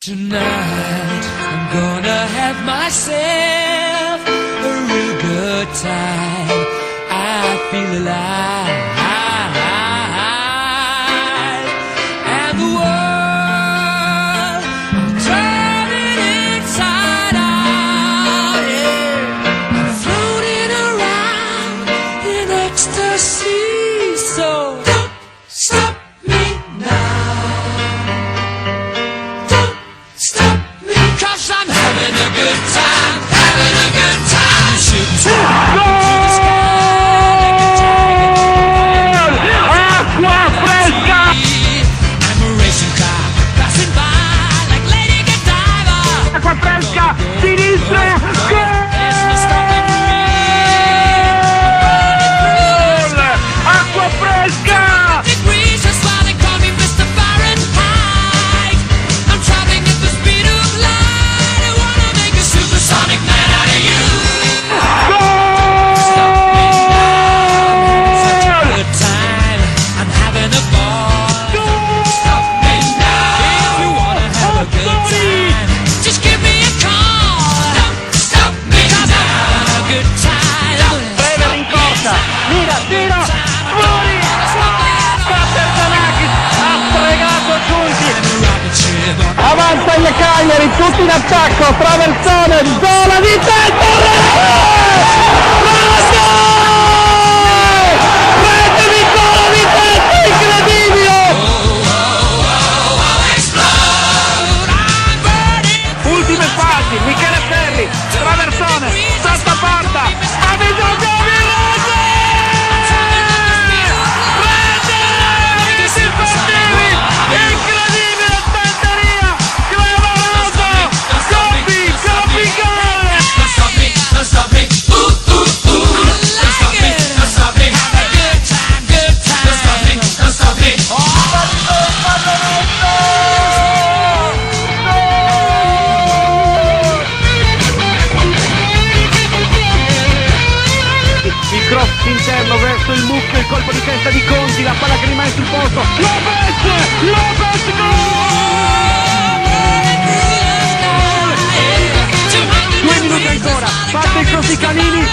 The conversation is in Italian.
Tonight I'm gonna have myself a real good time. I feel alive, and the world I'm turning inside out. Yeah, I'm floating around in ecstasy. So don't stop me now. Stop me, 'cause I'm having a good time, having a good time. Acqua fresca! I'm a racing car, passing by like Lady Godiva. Acqua fresca! Sinistra! Gol! There's no stopping me. Acqua fresca! Degrees, that's why they call me Mr. Fahrenheit. I'm traveling at the speed of light. I wanna make a supersonic man out of you. Good time, I'm having a ball. Stop me now. If you wanna have a good time, just give me a call. Don't stop me now. I'm having a good time. Breve in corsa! Mira, tiro! Fuori! Patersanakis ha stregato Giunti! Avanza il Cagliari, tutti in attacco, traversone, zona di testa! Rete di Cola di testa, incredibile! Ultime fasi, Michele Ferri, traversone, sotto porta, ha bisogno di rete! Rete! Sportivi, incredibile Santeria, clamoroso, Coppi, Coppi gol! Don't stop me, don't stop me. Ooh, ooh, ooh. Don't stop me, don't stop me. Have a good time, good time. Don't stop me, don't stop me. Il cross interno verso il mucchio, il colpo di testa di Conti, la palla che rimane sul posto, Lopez, gol! 2 minuti ancora, parte il cross di Canini,